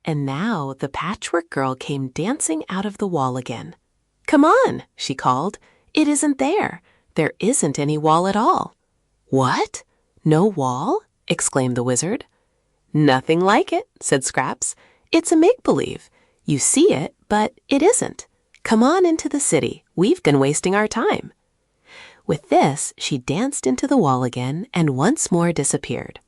And now the patchwork girl came dancing out of the wall again. "Come on," she called. "It isn't there. There isn't any wall at all." "What? No wall?" exclaimed the wizard. "Nothing like it," said Scraps. "It's a make-believe. You see it, but it isn't. Come on into the city. We've been wasting our time." With this, she danced into the wall again and once more disappeared.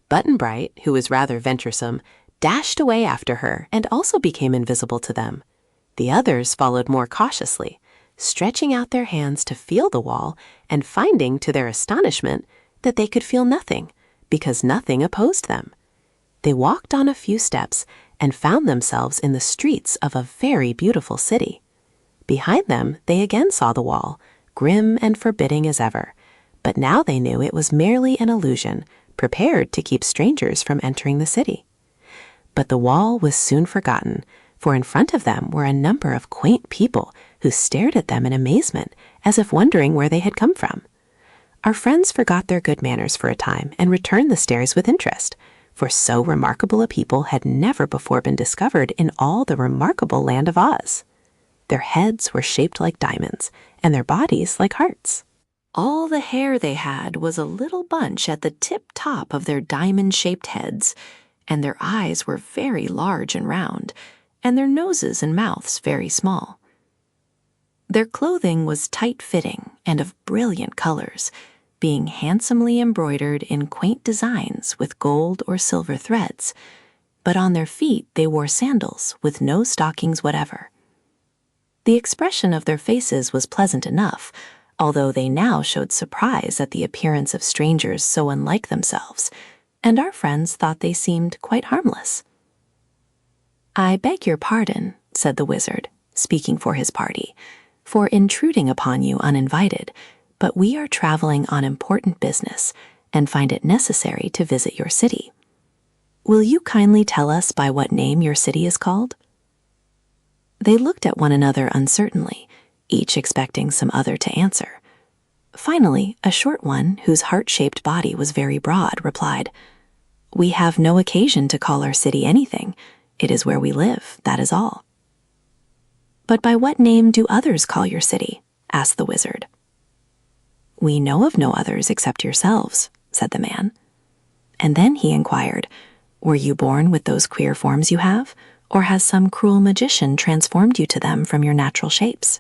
Button-Bright, who was rather venturesome, dashed away after her and also became invisible to them. The others followed more cautiously, stretching out their hands to feel the wall and finding, to their astonishment, that they could feel nothing, because nothing opposed them. They walked on a few steps and found themselves in the streets of a very beautiful city. Behind them, they again saw the wall, grim and forbidding as ever, but now they knew it was merely an illusion, prepared to keep strangers from entering the city. But the wall was soon forgotten, for in front of them were a number of quaint people who stared at them in amazement, as if wondering where they had come from. Our friends forgot their good manners for a time and returned the stares with interest, for so remarkable a people had never before been discovered in all the remarkable land of Oz. Their heads were shaped like diamonds, and their bodies like hearts. All the hair they had was a little bunch at the tip-top of their diamond-shaped heads, and their eyes were very large and round, and their noses and mouths very small. Their clothing was tight-fitting and of brilliant colors, being handsomely embroidered in quaint designs with gold or silver threads, but on their feet they wore sandals with no stockings whatever. The expression of their faces was pleasant enough, although they now showed surprise at the appearance of strangers so unlike themselves, and our friends thought they seemed quite harmless. "I beg your pardon," said the wizard, speaking for his party, "for intruding upon you uninvited, but we are traveling on important business and find it necessary to visit your city. Will you kindly tell us by what name your city is called?" They looked at one another uncertainly, each expecting some other to answer. Finally, a short one, whose heart-shaped body was very broad, replied, "We have no occasion to call our city anything. It is where we live, that is all." "But by what name do others call your city?" asked the wizard. "We know of no others except yourselves," said the man. And then he inquired, "Were you born with those queer forms you have, or has some cruel magician transformed you to them from your natural shapes?"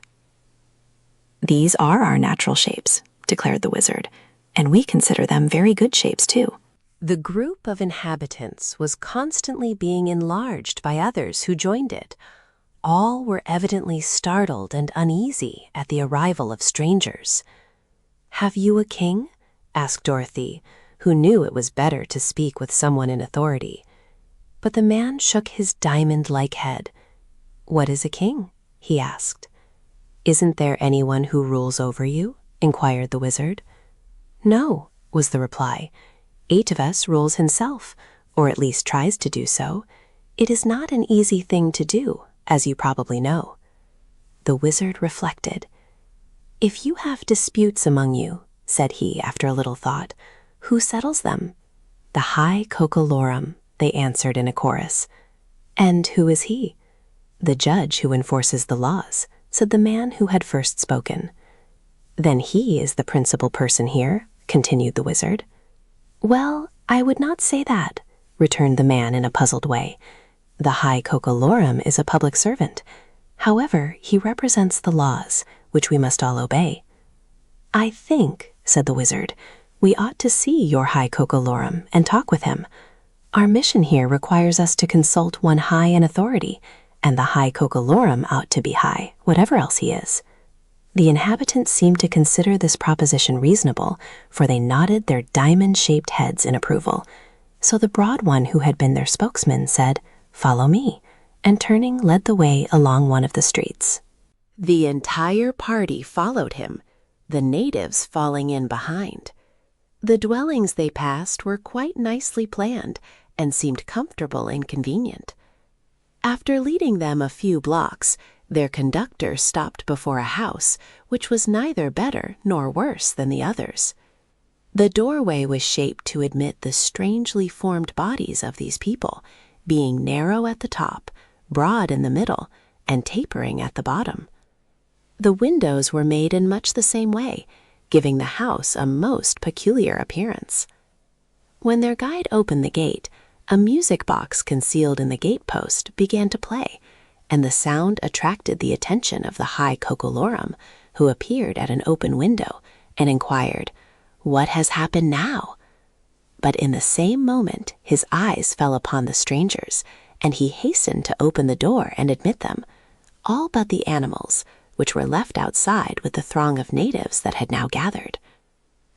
"These are our natural shapes," declared the wizard, "and we consider them very good shapes, too." The group of inhabitants was constantly being enlarged by others who joined it. All were evidently startled and uneasy at the arrival of strangers. "Have you a king?" asked Dorothy, who knew it was better to speak with someone in authority. But the man shook his diamond-like head. "What is a king?" he asked. "Isn't there anyone who rules over you?" inquired the wizard. "No," was the reply. "Eight-of-us rules himself, or at least tries to do so. It is not an easy thing to do, as you probably know." The wizard reflected. "If you have disputes among you," said he after a little thought, "who settles them?" "The High COCO-LORUM," they answered in a chorus. "And who is he?" "The judge who enforces the laws," said the man who had first spoken. "Then he is the principal person here," continued the wizard. "Well, I would not say that," returned the man in a puzzled way. "The High COCO-LORUM is a public servant. However, he represents the laws, which we must all obey." "I think," said the wizard, "we ought to see your High COCO-LORUM and talk with him. Our mission here requires us to consult one high in authority, and the High COCO-LORUM ought to be high, whatever else he is." The inhabitants seemed to consider this proposition reasonable, for they nodded their diamond-shaped heads in approval. So the broad one who had been their spokesman said, "Follow me," and turning led the way along one of the streets. The entire party followed him, the natives falling in behind. The dwellings they passed were quite nicely planned and seemed comfortable and convenient. After leading them a few blocks, their conductor stopped before a house which was neither better nor worse than the others. The doorway was shaped to admit the strangely formed bodies of these people, being narrow at the top, broad in the middle, and tapering at the bottom. The windows were made in much the same way, giving the house a most peculiar appearance. When their guide opened the gate, a music box concealed in the gatepost began to play, and the sound attracted the attention of the high COCO-LORUM, who appeared at an open window and inquired, "What has happened now?" But in the same moment his eyes fell upon the strangers, and he hastened to open the door and admit them, all but the animals, which were left outside with the throng of natives that had now gathered.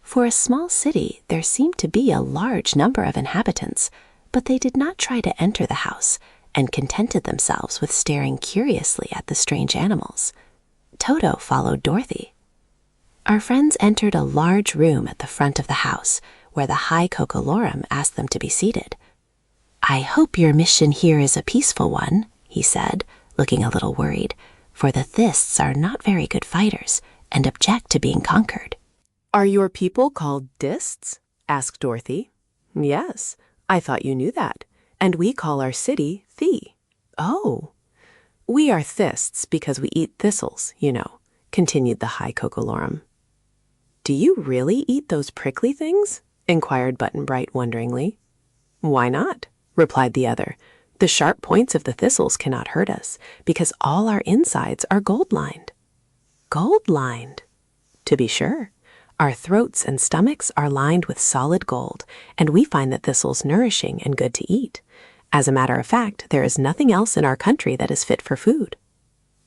For a small city there seemed to be a large number of inhabitants, but they did not try to enter the house, and contented themselves with staring curiously at the strange animals. Toto followed Dorothy. Our friends entered a large room at the front of the house, where the high COCO-LORUM asked them to be seated. "I hope your mission here is a peaceful one," he said, looking a little worried, for the Thists are not very good fighters and object to being conquered. "Are your people called Dists?" asked Dorothy. "Yes, I thought you knew that, and we call our city Thi." "Oh." "We are Thists because we eat thistles, you know," continued the high COCO-LORUM. "Do you really eat those prickly things?" inquired Button-Bright wonderingly. "Why not?" replied the other. "The sharp points of the thistles cannot hurt us, because all our insides are gold-lined." "Gold-lined?" "To be sure. Our throats and stomachs are lined with solid gold, and we find the thistles nourishing and good to eat. As a matter of fact, there is nothing else in our country that is fit for food.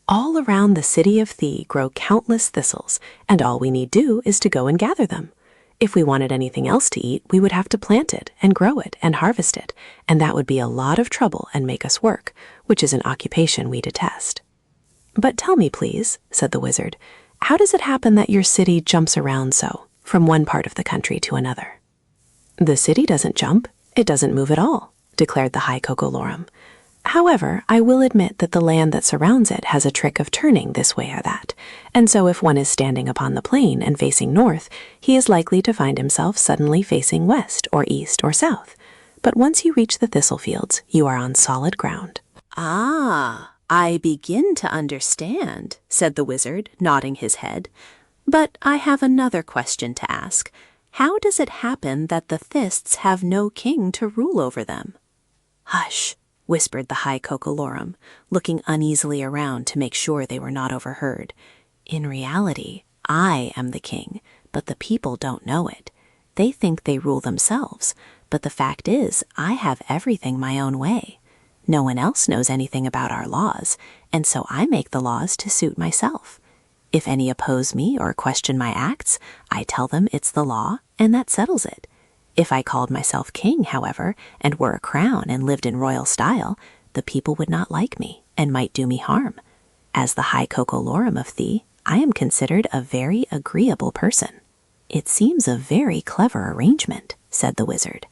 All around the city of Thi grow countless thistles, and all we need do is to go and gather them. If we wanted anything else to eat, we would have to plant it and grow it and harvest it, and that would be a lot of trouble and make us work, which is an occupation we detest." "But tell me, please," said the wizard, "how does it happen that your city jumps around so, from one part of the country to another?" "The city doesn't jump. It doesn't move at all," declared the high COCO-LORUM. "However, I will admit that the land that surrounds it has a trick of turning this way or that, and so if one is standing upon the plain and facing north, he is likely to find himself suddenly facing west or east or south. But once you reach the thistle fields, you are on solid ground." "Ah, I begin to understand," said the wizard, nodding his head. "But I have another question to ask. How does it happen that the Thists have no king to rule over them?" "Hush," whispered the high COCO-LORUM, looking uneasily around to make sure they were not overheard. "In reality, I am the king, but the people don't know it. They think they rule themselves, but the fact is I have everything my own way. No one else knows anything about our laws, and so I make the laws to suit myself. If any oppose me or question my acts, I tell them it's the law, and that settles it. If I called myself king, however, and wore a crown and lived in royal style, the people would not like me and might do me harm. As the high COCO-LORUM of Thi, I am considered a very agreeable person." "It seems a very clever arrangement," said the wizard.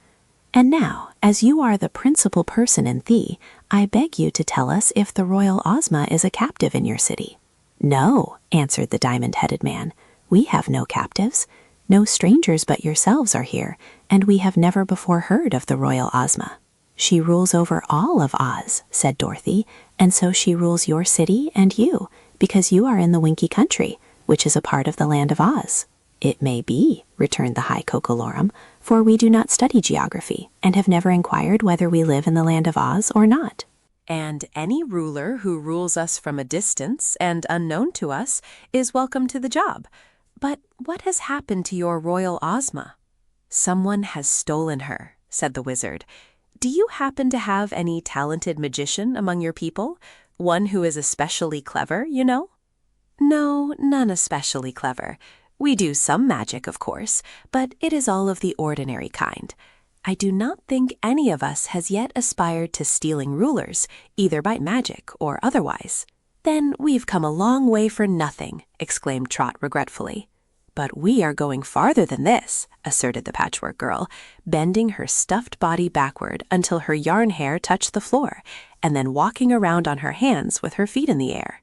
"And now, as you are the principal person in Thi, I beg you to tell us if the royal Ozma is a captive in your city." "No," answered the diamond-headed man. "We have no captives. No strangers but yourselves are here, and we have never before heard of the royal Ozma." "She rules over all of Oz," said Dorothy, "and so she rules your city and you, because you are in the Winkie country, which is a part of the land of Oz." "It may be," returned the high COCO-LORUM, "for we do not study geography, and have never inquired whether we live in the land of Oz or not." "And any ruler who rules us from a distance and unknown to us is welcome to the job. But what has happened to your royal Ozma?" "Someone has stolen her," said the wizard. "Do you happen to have any talented magician among your people? One who is especially clever, you know?" "No, none especially clever. We do some magic, of course, but it is all of the ordinary kind. I do not think any of us has yet aspired to stealing rulers, either by magic or otherwise." "Then we've come a long way for nothing," exclaimed Trot regretfully. "But we are going farther than this," asserted the Patchwork Girl, bending her stuffed body backward until her yarn hair touched the floor, and then walking around on her hands with her feet in the air.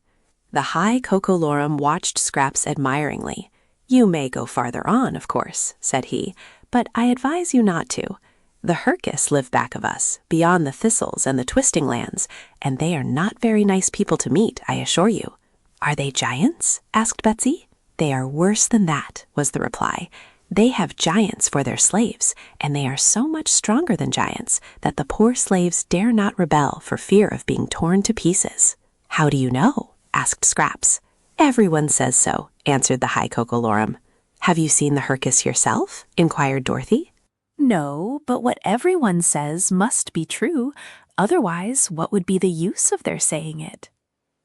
The high COCO-LORUM watched Scraps admiringly. "You may go farther on, of course," said he, "but I advise you not to. The Herkus live back of us, beyond the thistles and the twisting lands, and they are not very nice people to meet, I assure you." "Are they giants?" asked Betsy. "They are worse than that," was the reply. "They have giants for their slaves, and they are so much stronger than giants that the poor slaves dare not rebel for fear of being torn to pieces." "How do you know?" asked Scraps. "Everyone says so," answered the high COCO-LORUM. "Have you seen the Herkus yourself?" inquired Dorothy. "No, but what everyone says must be true. Otherwise, what would be the use of their saying it?"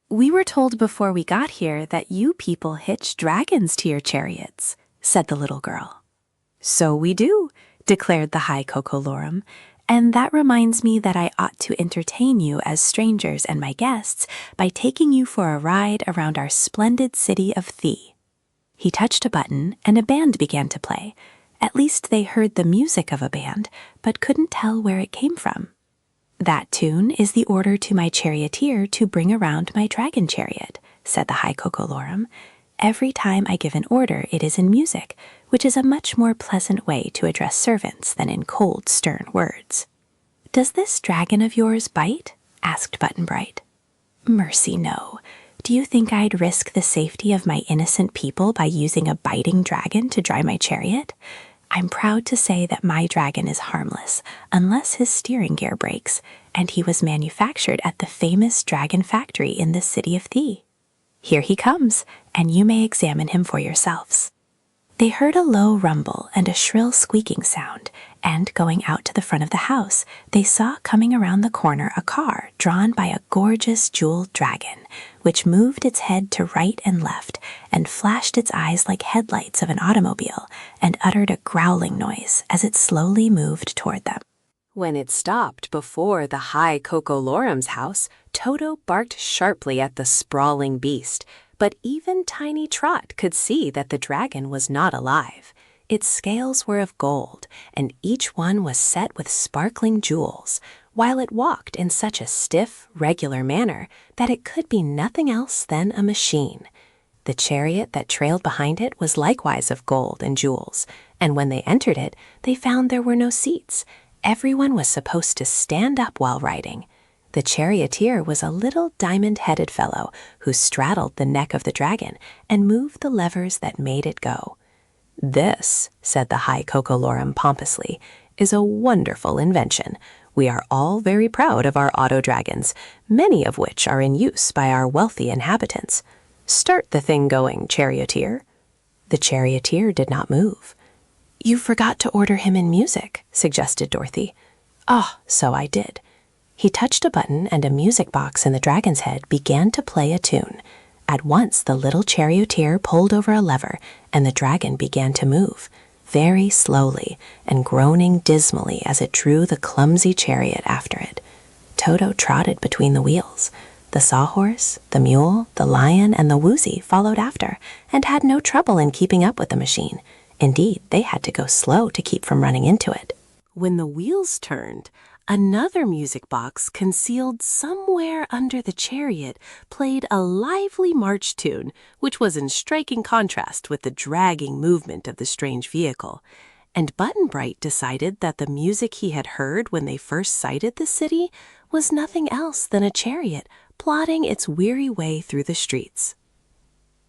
"We were told before we got here that you people hitch dragons to your chariots," said the little girl. "So we do," declared the high COCO-LORUM, "and that reminds me that I ought to entertain you as strangers and my guests by taking you for a ride around our splendid city of Thi." He touched a button, and a band began to play. At least they heard the music of a band, but couldn't tell where it came from. "That tune is the order to my charioteer to bring around my dragon chariot," said the high COCO-LORUM. "Every time I give an order, it is in music, which is a much more pleasant way to address servants than in cold, stern words." "Does this dragon of yours bite?" asked Button-Bright. "Mercy, no. Do you think I'd risk the safety of my innocent people by using a biting dragon to drive my chariot? I'm proud to say that my dragon is harmless, unless his steering gear breaks, and he was manufactured at the famous dragon factory in the city of Thi. Here he comes, and you may examine him for yourselves." They heard a low rumble and a shrill squeaking sound, and going out to the front of the house, they saw coming around the corner a car drawn by a gorgeous jeweled dragon, which moved its head to right and left and flashed its eyes like headlights of an automobile and uttered a growling noise as it slowly moved toward them. When it stopped before the high COCO-LORUM's house, Toto barked sharply at the sprawling beast, but even Tiny Trot could see that the dragon was not alive. Its scales were of gold, and each one was set with sparkling jewels, while it walked in such a stiff, regular manner that it could be nothing else than a machine. The chariot that trailed behind it was likewise of gold and jewels, and when they entered it, they found there were no seats. Everyone was supposed to stand up while riding. The charioteer was a little diamond-headed fellow who straddled the neck of the dragon and moved the levers that made it go. "This," said the high COCO-LORUM pompously, "is a wonderful invention. We are all very proud of our auto-dragons, many of which are in use by our wealthy inhabitants. Start the thing going, charioteer." The charioteer did not move. "You forgot to order him in music," suggested Dorothy. "Ah, so I did." He touched a button and a music box in the dragon's head began to play a tune. At once the little charioteer pulled over a lever and the dragon began to move, very slowly and groaning dismally as it drew the clumsy chariot after it. Toto trotted between the wheels. The sawhorse, the mule, the lion, and the woozy followed after and had no trouble in keeping up with the machine. Indeed, they had to go slow to keep from running into it. When the wheels turned, another music box concealed somewhere under the chariot played a lively march tune, which was in striking contrast with the dragging movement of the strange vehicle. And Button-Bright decided that the music he had heard when they first sighted the city was nothing else than a chariot plodding its weary way through the streets.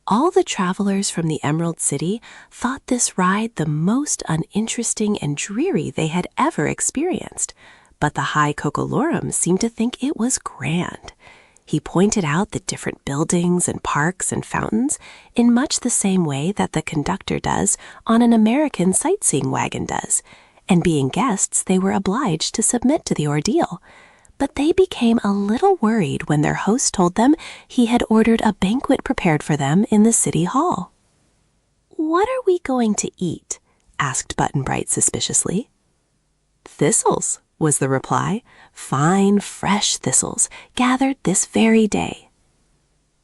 All the travelers from the Emerald City thought this ride the most uninteresting and dreary they had ever experienced. But the high COCO-LORUM seemed to think it was grand. He pointed out the different buildings and parks and fountains in much the same way that the conductor does on an American sightseeing wagon does, and being guests, they were obliged to submit to the ordeal. But they became a little worried when their host told them he had ordered a banquet prepared for them in the city hall. "What are we going to eat?" asked Button-Bright suspiciously. "Thistles," was the reply. "Fine, fresh thistles, gathered this very day."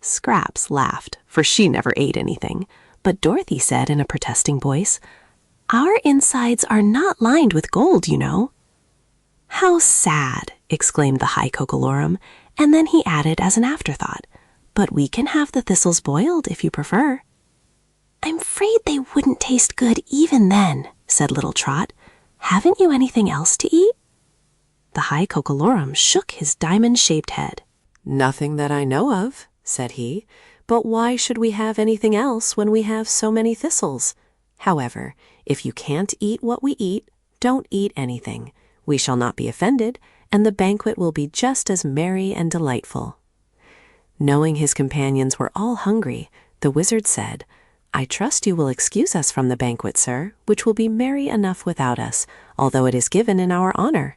Scraps laughed, for she never ate anything, but Dorothy said in a protesting voice, "Our insides are not lined with gold, you know." "How sad!" exclaimed the high COCO-LORUM, and then he added as an afterthought, "But we can have the thistles boiled if you prefer." "I'm afraid they wouldn't taste good even then," said little Trot. Haven't you anything else to eat?" The high COCO-LORUM shook his diamond-shaped head. "Nothing that I know of," said he. "But why should we have anything else when we have so many thistles? However, if you can't eat what we eat, don't eat anything. We shall not be offended, and the banquet will be just as merry and delightful." Knowing his companions were all hungry, the wizard said, "I trust you will excuse us from the banquet, sir, which will be merry enough without us, although it is given in our honor.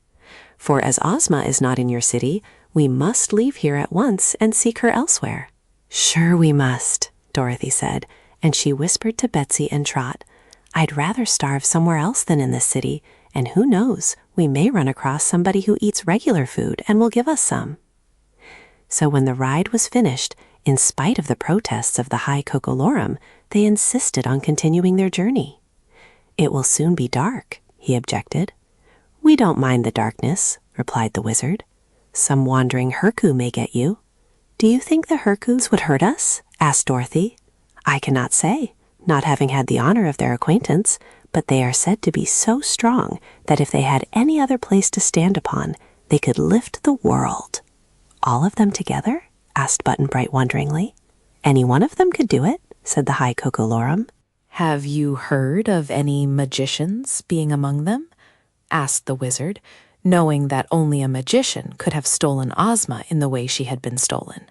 For as Ozma is not in your city, we must leave here at once and seek her elsewhere." "Sure we must," Dorothy said, and she whispered to Betsy and Trot, "I'd rather starve somewhere else than in this city, and who knows, we may run across somebody who eats regular food and will give us some." So when the ride was finished, in spite of the protests of the high COCO-LORUM, they insisted on continuing their journey. "It will soon be dark," he objected. "We don't mind the darkness," replied the wizard. "Some wandering hercoo may get you." "Do you think the hercoos would hurt us?" asked Dorothy. "I cannot say, not having had the honor of their acquaintance, but they are said to be so strong that if they had any other place to stand upon, they could lift the world." "All of them together?" asked Button-Bright wonderingly. "Any one of them could do it," said the high COCO-LORUM. "Have you heard of any magicians being among them?" asked the wizard, knowing that only a magician could have stolen Ozma in the way she had been stolen.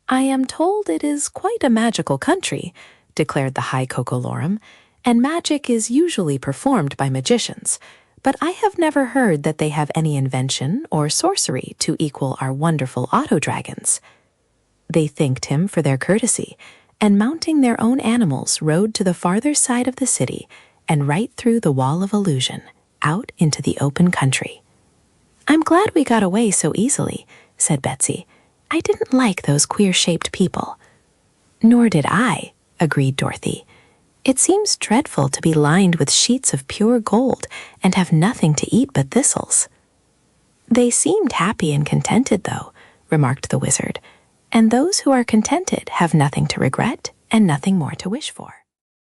"I am told it is quite a magical country," declared the high COCO-LORUM, "and magic is usually performed by magicians, but I have never heard that they have any invention or sorcery to equal our wonderful auto-dragons." They thanked him for their courtesy, and mounting their own animals rode to the farther side of the city and right through the Wall of Illusion, out into the open country. "I'm glad we got away so easily," said Betsy. "I didn't like those queer-shaped people." "Nor did I," agreed Dorothy. "It seems dreadful to be lined with sheets of pure gold and have nothing to eat but thistles." "They seemed happy and contented, though," remarked the wizard, "and those who are contented have nothing to regret and nothing more to wish for."